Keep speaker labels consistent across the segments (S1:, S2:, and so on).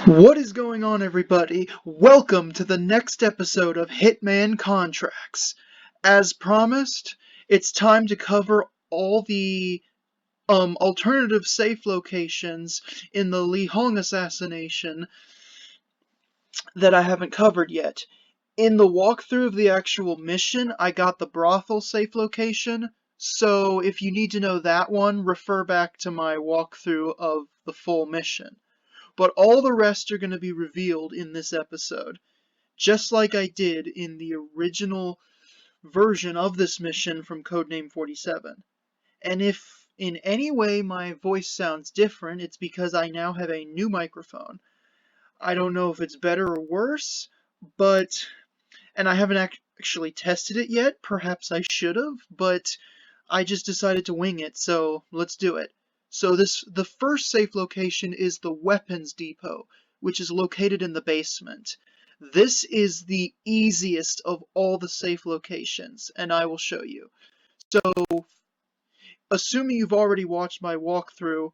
S1: What is going on, everybody? Welcome to the next episode of Hitman Contracts. As promised, it's time to cover all the alternative safe locations in the Li Hong assassination that I haven't covered yet. In the walkthrough of the actual mission, I got the Brothel safe location, so if you need to know that one, refer back to my walkthrough of the full mission. But all the rest are going to be revealed in this episode, just like I did in the original version of this mission from Codename 47. And if in any way my voice sounds different, it's because I now have a new microphone. I don't know if it's better or worse, and I haven't actually tested it yet. Perhaps I should have, but I just decided to wing it, so let's do it. So the first safe location is the weapons depot, which is located in the basement. This is the easiest of all the safe locations, and I will show you. So, assuming you've already watched my walkthrough,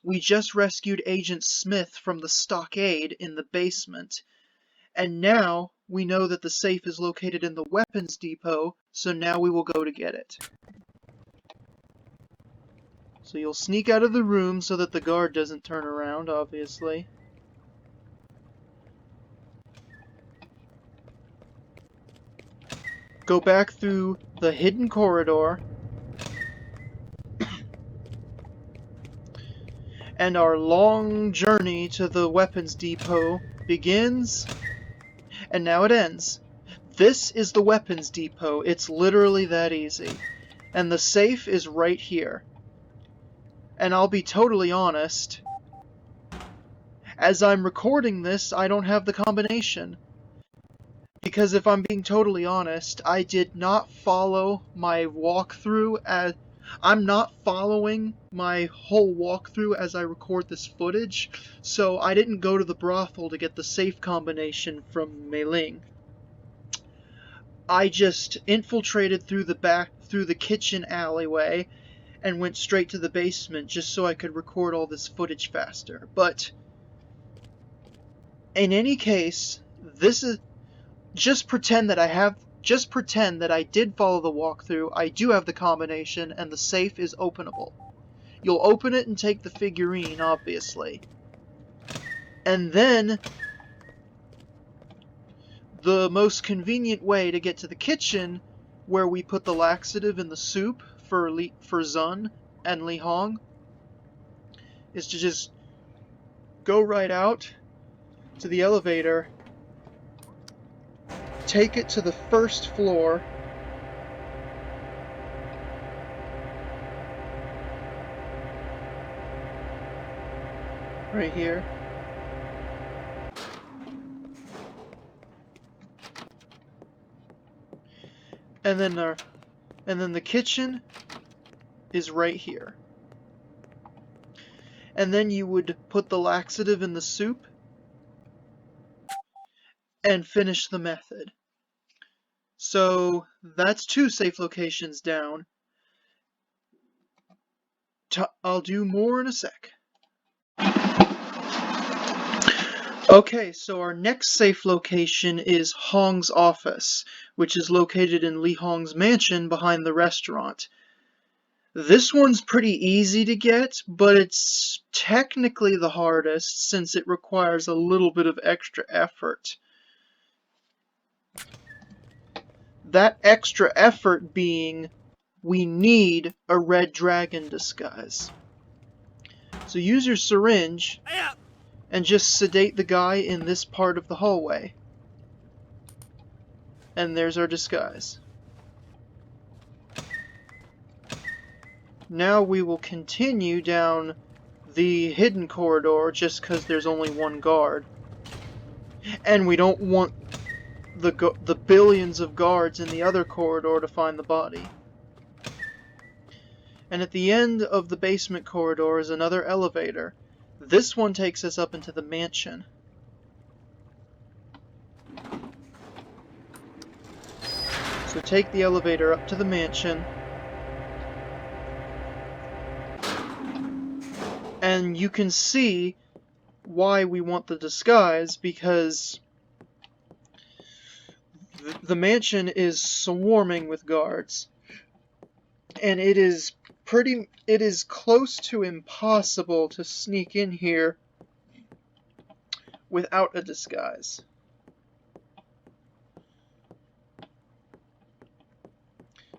S1: we just rescued Agent Smith from the stockade in the basement, and now we know that the safe is located in the weapons depot, so now we will go to get it. So you'll sneak out of the room so that the guard doesn't turn around, obviously. Go back through the hidden corridor. And our long journey to the weapons depot begins, and now it ends. This is the weapons depot. It's literally that easy. And the safe is right here. And I'll be totally honest, as I'm recording this, I don't have the combination. Because if I'm being totally honest, I did not follow my walkthrough I'm not following my whole walkthrough as I record this footage, so I didn't go to the brothel to get the safe combination from Mei Ling. I just infiltrated through the kitchen alleyway and went straight to the basement just so I could record all this footage faster. But in any case, just pretend that I did follow the walkthrough, I do have the combination, and the safe is openable. You'll open it and take the figurine, obviously. And then the most convenient way to get to the kitchen, where we put the laxative in the soup for Zun and Li Hong, is to just go right out to the elevator, take it to the first floor, right here. And then the kitchen is right here. And then you would put the laxative in the soup and finish the method. So that's 2 safe locations down. I'll do more in a sec. Okay, so our next safe location is Hong's office, which is located in Li Hong's mansion behind the restaurant. This one's pretty easy to get, but it's technically the hardest since it requires a little bit of extra effort. That extra effort being, we need a red dragon disguise. So use your syringe and just sedate the guy in this part of the hallway. And there's our disguise. Now we will continue down the hidden corridor just because there's only one guard. And we don't want the billions of guards in the other corridor to find the body. And at the end of the basement corridor is another elevator. This one takes us up into the mansion. So take the elevator up to the mansion. And you can see why we want the disguise, because the mansion is swarming with guards, and it is close to impossible to sneak in here without a disguise.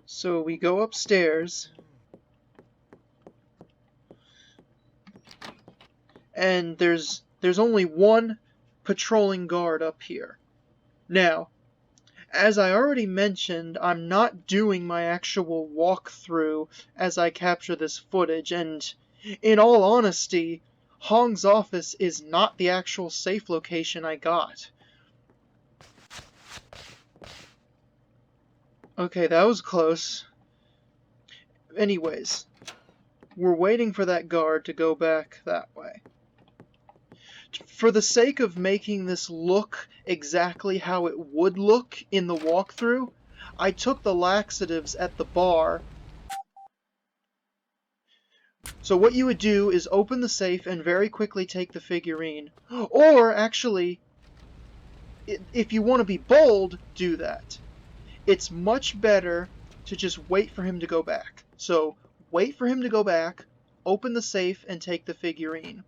S1: So we go upstairs, and there's only one patrolling guard up here. Now, as I already mentioned, I'm not doing my actual walkthrough as I capture this footage, and in all honesty, Hong's office is not the actual safe location I got. Okay, that was close. Anyways, we're waiting for that guard to go back that way. For the sake of making this look exactly how it would look in the walkthrough, I took the laxatives at the bar. So what you would do is open the safe and very quickly take the figurine. Or, actually, if you want to be bold, do that. It's much better to just wait for him to go back. So, wait for him to go back, open the safe, and take the figurine.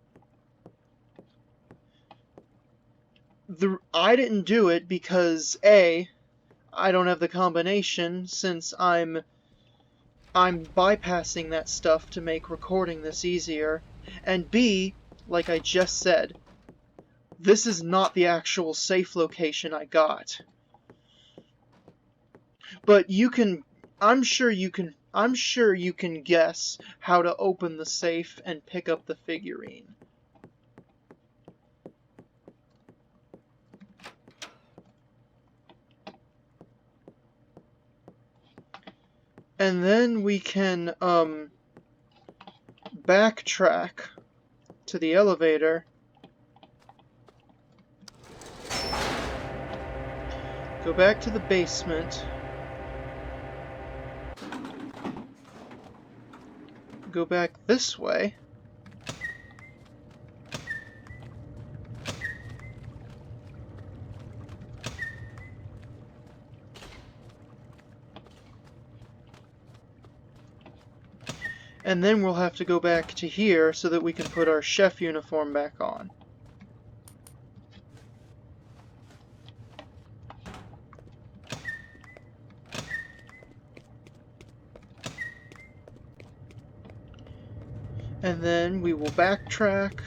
S1: I didn't do it because, A, I don't have the combination, since I'm bypassing that stuff to make recording this easier, and B, like I just said, this is not the actual safe location I got. But I'm sure you can guess how to open the safe and pick up the figurine. And then we can backtrack to the elevator, go back to the basement, go back this way, and then we'll have to go back to here so that we can put our chef uniform back on. And then we will backtrack.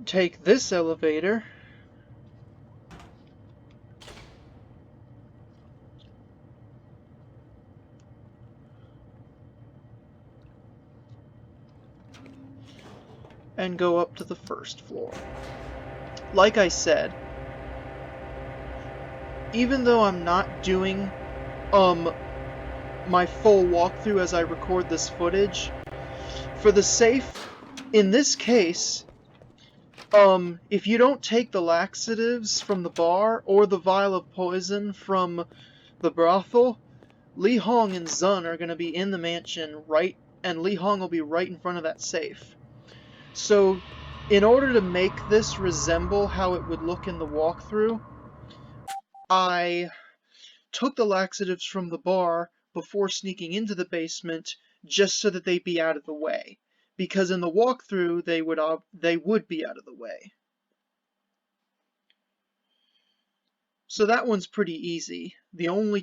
S1: Take this elevator. And go up to the first floor. Like I said, even though I'm not doing my full walkthrough as I record this footage, for the safe, in this case, if you don't take the laxatives from the bar or the vial of poison from the brothel, Li Hong and Zun are going to be in the mansion and Li Hong will be right in front of that safe. So, in order to make this resemble how it would look in the walkthrough, I took the laxatives from the bar before sneaking into the basement, just so that they'd be out of the way. Because in the walkthrough, they would be out of the way. So that one's pretty easy. The only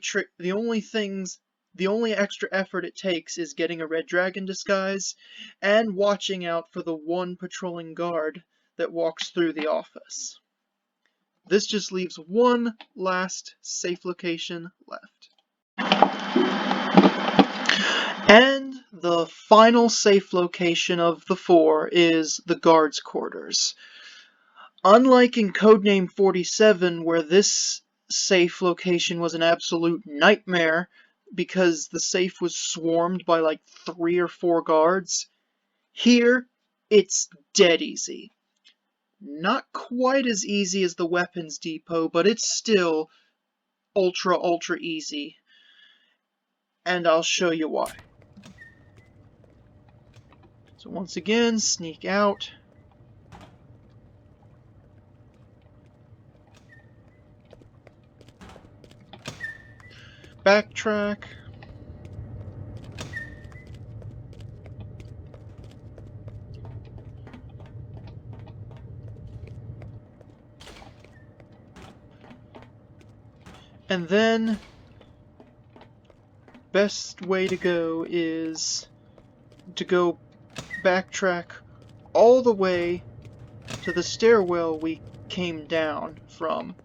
S1: extra effort it takes is getting a red dragon disguise and watching out for the one patrolling guard that walks through the office. This just leaves one last safe location left. And the final safe location of the 4 is the guards' quarters. Unlike in Codename 47, where this safe location was an absolute nightmare because the safe was swarmed by like 3 or 4 guards, here it's dead easy. Not quite as easy as the weapons depot, but it's still ultra easy. And I'll show you why. So once again, sneak out. Backtrack. And then, best way to go is to go backtrack all the way to the stairwell we came down from.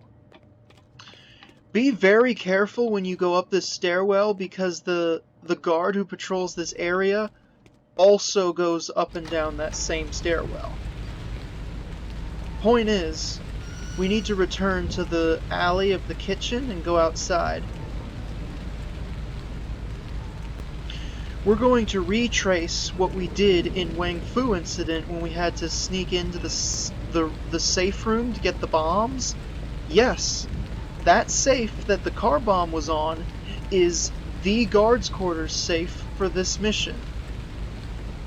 S1: Be very careful when you go up this stairwell because the guard who patrols this area also goes up and down that same stairwell. Point is, we need to return to the alley of the kitchen and go outside. We're going to retrace what we did in Wang Fu incident when we had to sneak into the safe room to get the bombs. Yes, that safe that the car bomb was on is the guard's quarters safe for this mission.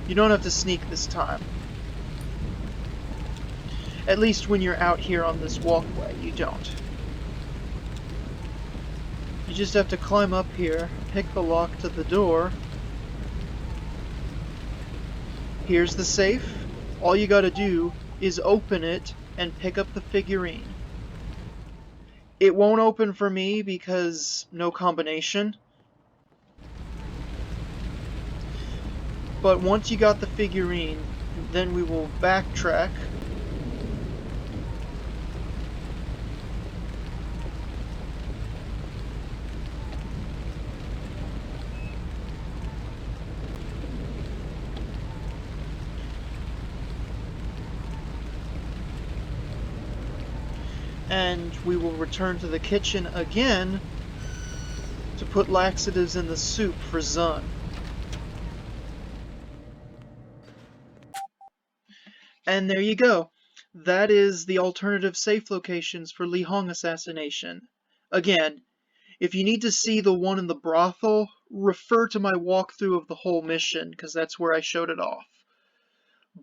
S1: You don't have to sneak this time. At least when you're out here on this walkway, you don't. You just have to climb up here, pick the lock to the door. Here's the safe. All you gotta do is open it and pick up the figurine. It won't open for me because no combination. But once you got the figurine, then we will backtrack. And we will return to the kitchen again to put laxatives in the soup for Zun. And there you go. That is the alternative safe locations for Li Hong assassination. Again, if you need to see the one in the brothel, refer to my walkthrough of the whole mission, because that's where I showed it off.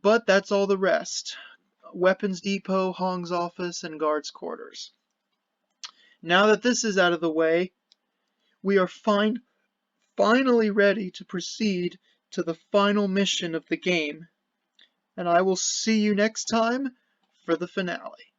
S1: But that's all the rest. Weapons depot, Hong's office, and guard's quarters. Now that this is out of the way, we are finally ready to proceed to the final mission of the game. And I will see you next time for the finale.